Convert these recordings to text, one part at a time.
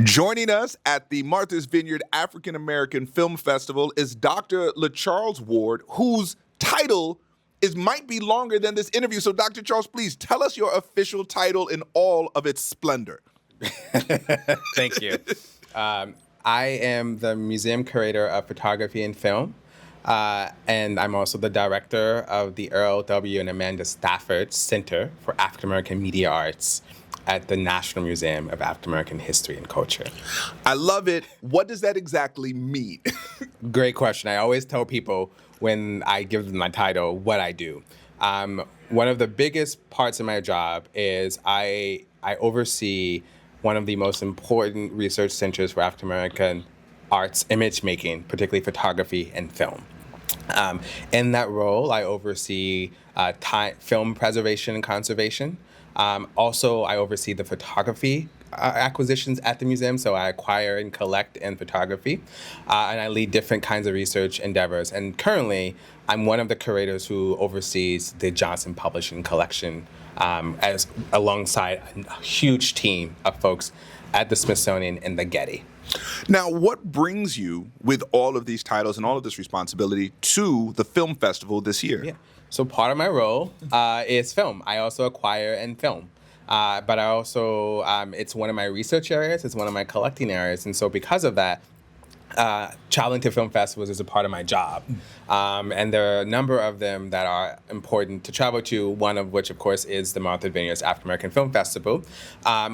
Joining us at the Martha's Vineyard African American Film Festival is Dr. LaCharles Ward, whose title might be longer than this interview. So, Dr. Charles, please tell us your official title in all of its splendor. Thank you. I am the museum curator of photography and film, and I'm also the director of the Earl W. and Amanda Stafford Center for African American Media Arts at the National Museum of African American History and Culture. I love it. What does that exactly mean? Great question. I always tell people when I give them my title what I do. One of the biggest parts of my job is I oversee one of the most important research centers for African American arts, image making, particularly photography and film. In that role, I oversee film preservation and conservation. Also, I oversee the photography acquisitions at the museum, so I acquire and collect in photography, and I lead different kinds of research endeavors. And currently, I'm one of the curators who oversees the Johnson Publishing Collection, as alongside a huge team of folks at the Smithsonian and the Getty. Now, what brings you, with all of these titles and all of this responsibility, to the film festival this year? Yeah. So part of my role is film. I also acquire and film. But I also, it's one of my research areas, it's one of my collecting areas. And so because of that, traveling to film festivals is a part of my job. And there are a number of them that are important to travel to, one of which, of course, is the Martha's Vineyard's African American Film Festival,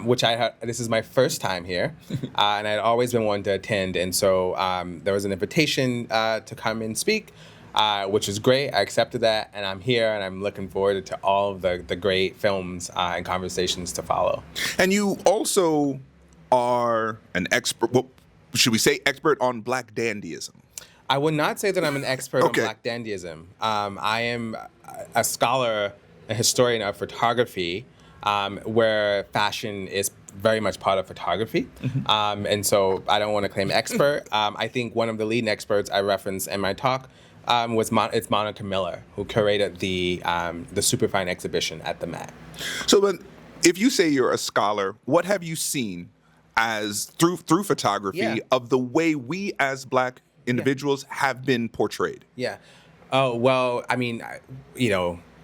which this is my first time here, and I'd always been wanting to attend. And so there was an invitation to come and speak, which was great. I accepted that, and I'm here, and I'm looking forward to all of the great films and conversations to follow. And you also are an expert, well, should we say expert on Black dandyism? I would not say that I'm an expert on Black dandyism. I am a scholar, a historian of photography, where fashion is very much part of photography. And so I don't want to claim expert. I think one of the leading experts I referenced in my talk it's Monica Miller, who curated the Superfine exhibition at the Met. So then, if you say you're a scholar, what have you seen as through photography of the way we as Black individuals have been portrayed? Yeah. Oh, well, I mean,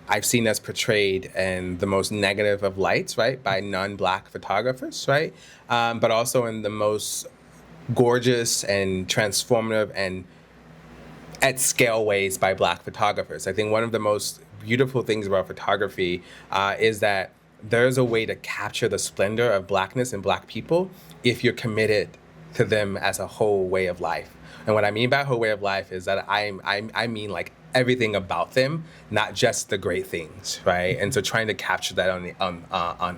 I've seen us portrayed in the most negative of lights, right, by non-Black photographers, right? But also in the most gorgeous and transformative and at scale ways by Black photographers. I think one of the most beautiful things about photography is that there's a way to capture the splendor of Blackness and Black people if you're committed to them as a whole way of life. And what I mean by whole way of life is that I mean like everything about them, not just the great things, right? And so trying to capture that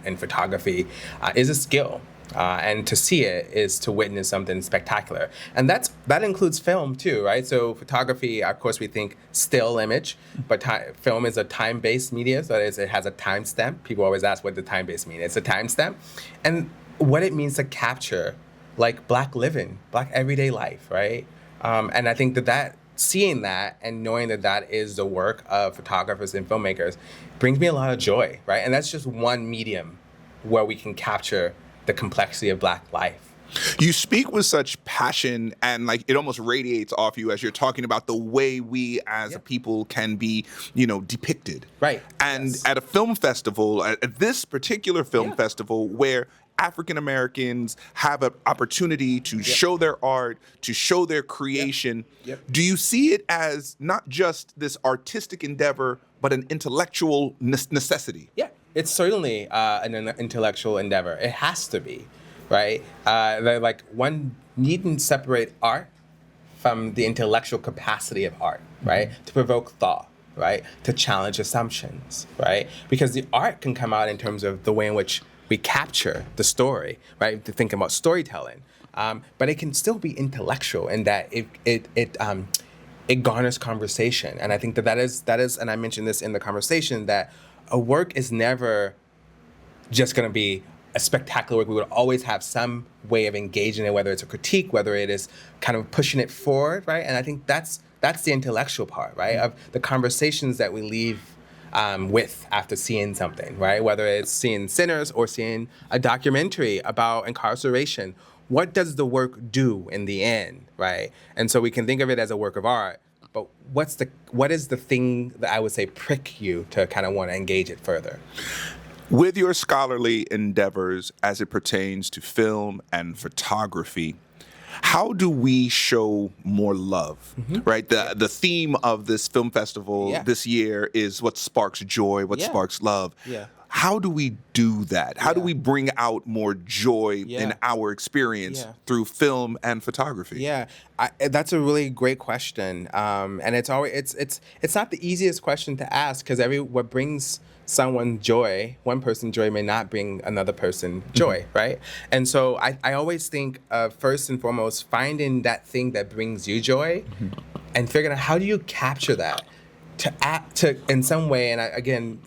in photography is a skill. And to see it is to witness something spectacular. And that includes film too, right? So photography, of course, we think still image, but film is a time-based media, so it has a timestamp. People always ask what the time-based mean. It's a timestamp. And what it means to capture like Black living, Black everyday life, right? And I think that seeing that and knowing that is the work of photographers and filmmakers brings me a lot of joy, right? And that's just one medium where we can capture the complexity of Black life. You speak with such passion, and like it almost radiates off you as you're talking about the way we as a people can be, depicted. Right. And at a film festival, at this particular film festival, where African Americans have an opportunity to show their art, to show their creation, do you see it as not just this artistic endeavor, but an intellectual necessity? Yeah. It's certainly an intellectual endeavor. It has to be, right? Like one needn't separate art from the intellectual capacity of art, right? To provoke thought, right? To challenge assumptions, right? Because the art can come out in terms of the way in which we capture the story, right? To think about storytelling, but it can still be intellectual in that it garners conversation, and I think that is, and I mentioned this in the conversation, that a work is never just going to be a spectacular work. We would always have some way of engaging it, whether it's a critique, whether it is kind of pushing it forward, right? And I think that's the intellectual part, right? Of the conversations that we leave with after seeing something, right? Whether it's seeing Sinners or seeing a documentary about incarceration. What does the work do in the end, right? And so we can think of it as a work of art, but what is the thing that I would say prick you to kind of want to engage it further? With your scholarly endeavors as it pertains to film and photography, how do we show more love, right? The theme of this film festival this year is what sparks joy, what sparks love. How do we do that? How do we bring out more joy in our experience through film and photography? That's a really great question, and it's always it's not the easiest question to ask because what brings someone joy, one person joy may not bring another person joy, right? And so I always think first and foremost finding that thing that brings you joy, and figuring out how do you capture that to in some way. And again,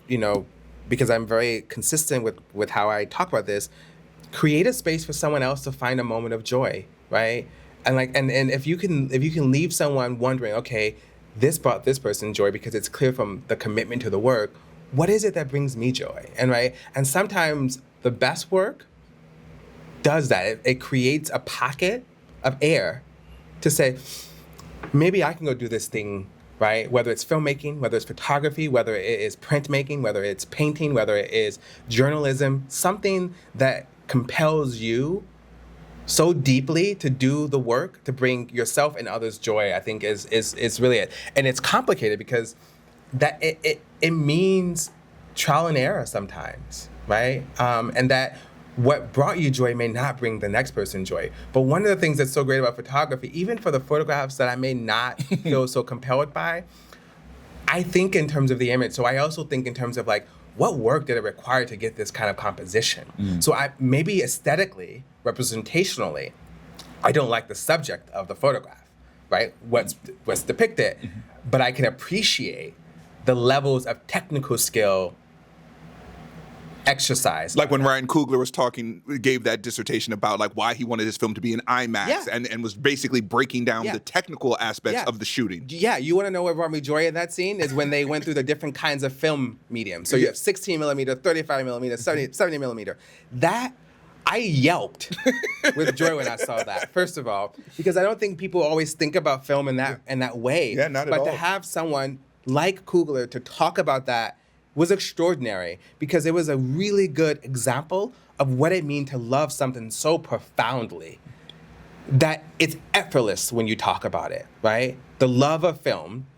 because I'm very consistent with how I talk about this, create a space for someone else to find a moment of joy, right? And and if you can leave someone wondering, okay, this brought this person joy because it's clear from the commitment to the work, what is it that brings me joy? And sometimes the best work does that. It creates a pocket of air to say, maybe I can go do this thing, right? Whether it's filmmaking, whether it's photography, whether it is printmaking, whether it's painting, whether it is journalism, something that compels you so deeply to do the work, to bring yourself and others joy, I think is really it. And it's complicated because that it means trial and error sometimes, right? And that what brought you joy may not bring the next person joy. But one of the things that's so great about photography, even for the photographs that I may not feel so compelled by, I think in terms of the image. So I also think in terms of what work did it require to get this kind of composition? So maybe aesthetically, representationally, I don't like the subject of the photograph, right? What's depicted, but I can appreciate the levels of technical skill exercise. Like when Ryan Coogler gave that dissertation about why he wanted his film to be in IMAX and was basically breaking down the technical aspects of the shooting. Yeah, you want to know what brought me joy in that scene is when they went through the different kinds of film mediums. So you have 16 millimeter, 35 millimeter, 70 millimeter. That I yelped with joy when I saw that, first of all, because I don't think people always think about film in that way. Yeah, not at all. But to have someone like Coogler to talk about that was extraordinary because it was a really good example of what it means to love something so profoundly that it's effortless when you talk about it, right? The love of film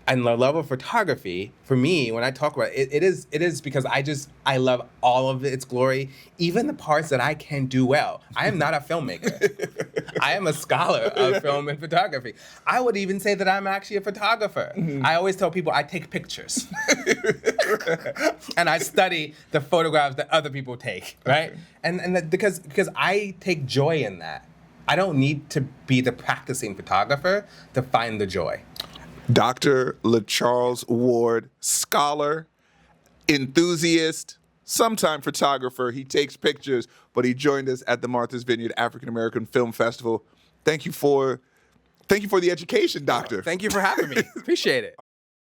and the love of photography, for me, when I talk about it, it is because I love all of its glory, even the parts that I can do well. I am not a filmmaker. I am a scholar of film and photography. I would even say that I'm actually a photographer. I always tell people I take pictures. And I study the photographs that other people take, right? And because I take joy in that. I don't need to be the practicing photographer to find the joy. Dr. LaCharles Ward, scholar, enthusiast, sometime photographer. He takes pictures, but he joined us at the Martha's Vineyard African American Film Festival. Thank you for the education, Doctor. Thank you for having me. Appreciate it.